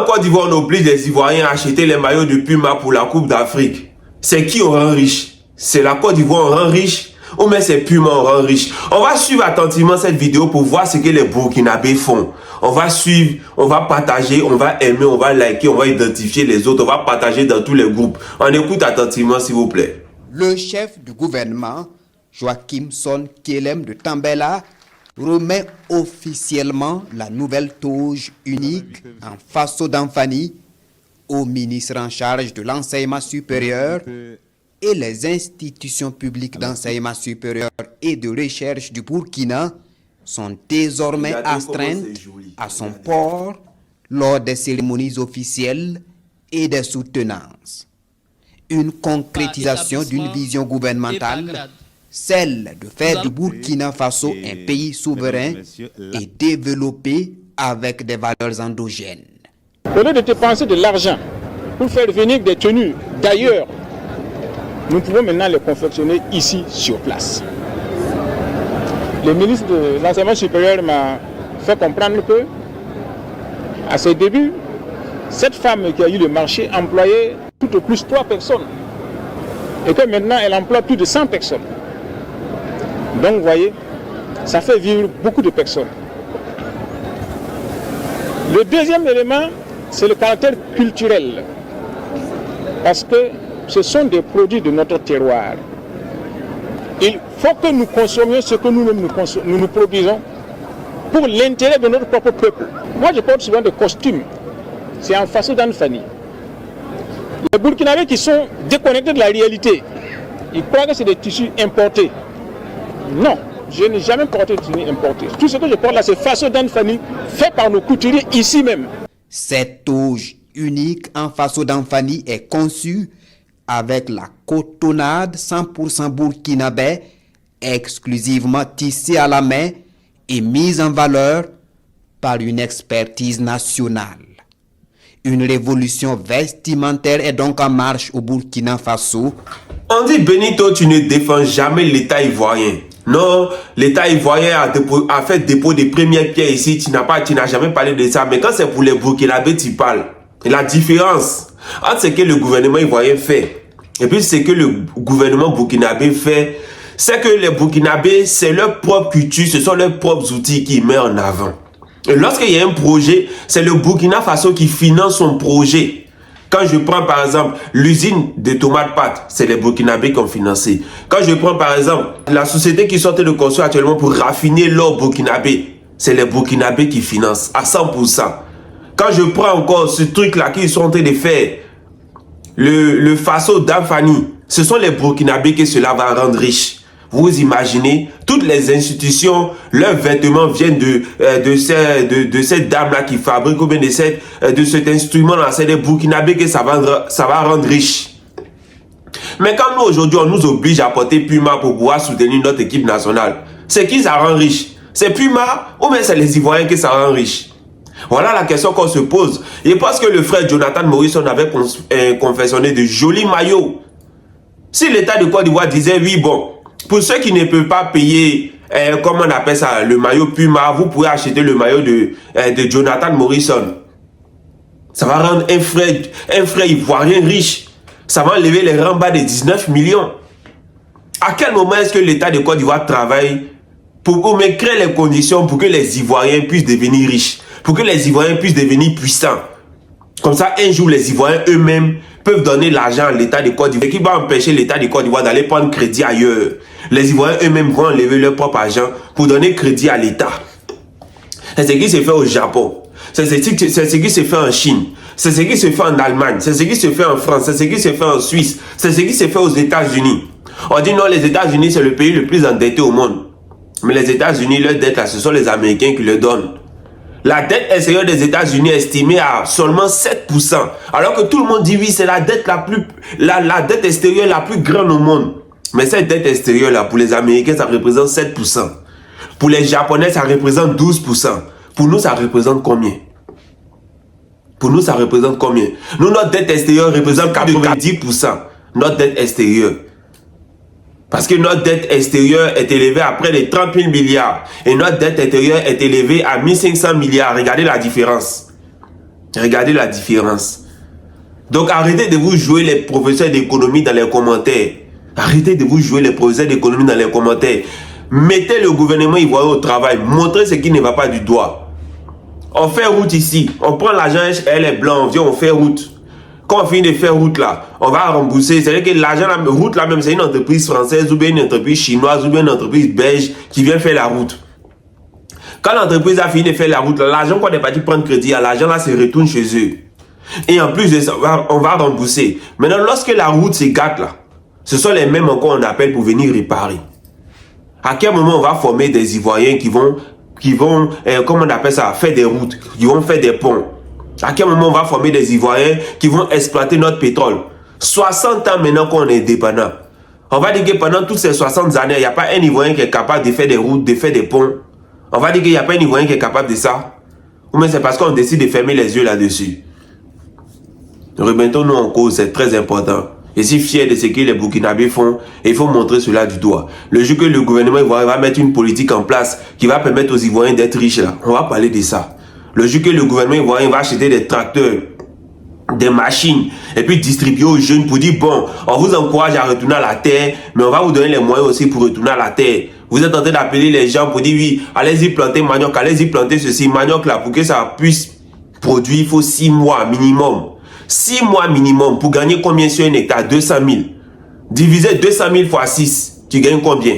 Quand en Côte d'Ivoire on oblige les Ivoiriens à acheter les maillots de Puma pour la Coupe d'Afrique, c'est qui on rend riche? C'est la Côte d'Ivoire on rend riche ou même c'est Puma on rend riche? On va suivre attentivement cette vidéo pour voir ce que les Burkinabés font. On va suivre, on va partager, on va aimer, on va liker, on va identifier les autres, on va partager dans tous les groupes. On écoute attentivement s'il vous plaît. Le chef du gouvernement, Joachim Son Kelem de Tambela, remet officiellement la nouvelle toge unique en Faso d'Anfani au ministre en charge de l'enseignement supérieur et les institutions publiques d'enseignement supérieur et de recherche du Burkina sont désormais astreintes à son port lors des cérémonies officielles et des soutenances. Une concrétisation d'une vision gouvernementale, celle de faire du Burkina Faso un pays souverain et développé avec des valeurs endogènes. Au lieu de dépenser de l'argent pour faire venir des tenues d'ailleurs, nous pouvons maintenant les confectionner ici sur place. Le ministre de l'enseignement supérieur m'a fait comprendre que, à ses débuts, cette femme qui a eu le marché employait tout au plus 3 personnes. Et que maintenant, elle emploie plus de 100 personnes. Donc, vous voyez, ça fait vivre beaucoup de personnes. Le deuxième élément, c'est le caractère culturel. Parce que ce sont des produits de notre terroir. Il faut que nous consommions ce que nous-mêmes nous produisons pour l'intérêt de notre propre peuple. Moi, je porte souvent des costumes. C'est en Faso d'Anfani. Les Burkinabés qui sont déconnectés de la réalité, ils croient que c'est des tissus importés. Non, je n'ai jamais porté de tissus importés. Tout ce que je porte là, c'est Faso d'Anfani, fait par nos couturiers ici même. Cette toge unique en Faso d'Anfani est conçue avec la cotonnade 100% burkinabé, exclusivement tissée à la main et mise en valeur par une expertise nationale. Une révolution vestimentaire est donc en marche au Burkina Faso. On dit Benito, tu ne défends jamais l'État ivoirien. Non, l'État ivoirien a fait dépôt des premières pierres ici, tu n'as jamais parlé de ça. Mais quand c'est pour les Burkinabés, tu parles. Et la différence entre ce que le gouvernement ivoirien fait et puis ce que le gouvernement burkinabé fait, c'est que les Burkinabés, c'est leur propre culture, ce sont leurs propres outils qu'ils mettent en avant. Et lorsqu'il y a un projet, c'est le Burkina Faso qui finance son projet. Quand je prends par exemple l'usine de tomates pâtes, c'est les Burkinabés qui ont financé. Quand je prends par exemple la société qui sont en train de construire actuellement pour raffiner l'or burkinabé, c'est les Burkinabés qui financent à 100%. Quand je prends encore ce truc-là qu'ils sont en train de faire, le Faso d'Anfani, ce sont les Burkinabés que cela va rendre riche. Vous imaginez, toutes les institutions, leurs vêtements viennent de cette dame-là qui fabrique, ou bien de cet instrument-là, c'est les Burkinabés que ça va rendre riche. Mais quand nous, aujourd'hui, on nous oblige à porter Puma pour pouvoir soutenir notre équipe nationale, c'est qui ça rend riche? C'est Puma ou bien c'est les Ivoiriens que ça rend riche? Voilà la question qu'on se pose. Et parce que le frère Jonathan Morrison avait confectionné de jolis maillots. Si l'État de Côte d'Ivoire disait, oui, bon, pour ceux qui ne peuvent pas payer, comment on appelle ça, le maillot Puma, vous pouvez acheter le maillot de Jonathan Morrison. Ça va rendre un frère ivoirien riche. Ça va enlever les rembats de 19 millions. À quel moment est-ce que l'État de Côte d'Ivoire travaille pour créer les conditions pour que les Ivoiriens puissent devenir riches, pour que les Ivoiriens puissent devenir puissants? Comme ça, un jour, les Ivoiriens eux-mêmes peuvent donner l'argent à l'État de Côte d'Ivoire, qui va empêcher l'État de Côte d'Ivoire d'aller prendre crédit ailleurs. Les Ivoiriens eux-mêmes vont enlever leur propre argent pour donner crédit à l'État. C'est ce qui se fait au Japon. C'est ce qui se fait en Chine. C'est ce qui se fait en Allemagne. C'est ce qui se fait en France. C'est ce qui se fait en Suisse. C'est ce qui se fait aux États-Unis. On dit non, les États-Unis, c'est le pays le plus endetté au monde. Mais les États-Unis, leur dette, là, ce sont les Américains qui le donnent. La dette extérieure des États-Unis est estimée à seulement 7%. Alors que tout le monde dit oui, c'est la dette la dette extérieure la plus grande au monde. Mais cette dette extérieure là, pour les Américains, ça représente 7%. Pour les Japonais, ça représente 12%. Pour nous, ça représente combien? Pour nous, ça représente combien? Nous, notre dette extérieure représente 90%. Notre dette extérieure. Parce que notre dette extérieure est élevée à près de 30 000 milliards. Et notre dette intérieure est élevée à 1500 milliards. Regardez la différence. Regardez la différence. Donc arrêtez de vous jouer les professeurs d'économie dans les commentaires. Arrêtez de vous jouer les professeurs d'économie dans les commentaires. Mettez le gouvernement ivoirien au travail. Montrez ce qui ne va pas du doigt. On fait route ici. On prend l'argent, elle est blanc. On vient, on fait route. Quand on finit de faire route là, on va rembourser. C'est-à-dire que l'argent, la route là même, c'est une entreprise française ou bien une entreprise chinoise ou bien une entreprise belge qui vient faire la route. Quand l'entreprise a fini de faire la route, l'argent qu'on est parti prendre crédit, l'argent là se retourne chez eux. Et en plus de ça, on va rembourser. Maintenant, lorsque la route se gâte là, ce sont les mêmes encore on appelle pour venir réparer. À quel moment on va former des Ivoiriens qui vont comment on appelle ça, faire des routes, qui vont faire des ponts? À quel moment on va former des Ivoiriens qui vont exploiter notre pétrole? 60 ans maintenant qu'on est dépendant. On va dire que pendant toutes ces 60 années, il n'y a pas un Ivoirien qui est capable de faire des routes, de faire des ponts. On va dire qu'il n'y a pas un Ivoirien qui est capable de ça. Ou bien c'est parce qu'on décide de fermer les yeux là-dessus. Remettons-nous en cause, c'est très important. Je suis fier de ce que les Burkinabés font et il faut montrer cela du doigt. Le jour que le gouvernement ivoirien va mettre une politique en place qui va permettre aux Ivoiriens d'être riches, là, on va parler de ça. Le jour que le gouvernement ivoirien va acheter des tracteurs, des machines et puis distribuer aux jeunes pour dire bon, on vous encourage à retourner à la terre, mais on va vous donner les moyens aussi pour retourner à la terre. Vous êtes en train d'appeler les gens pour dire oui, allez-y planter manioc, allez-y planter ceci, manioc là, pour que ça puisse produire, il faut 6 mois minimum. 6 mois minimum pour gagner combien sur un hectare? 200 000. Divisez 200 000 fois 6, tu gagnes combien?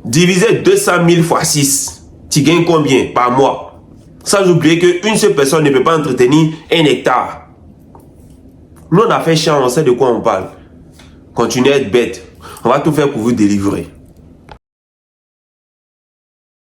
Divisez 200 000 fois 6, tu gagnes combien par mois? Sans oublier qu'une seule personne ne peut pas entretenir un hectare. Nous on a fait champ, on sait de quoi on parle. Continuez à être bête. On va tout faire pour vous délivrer.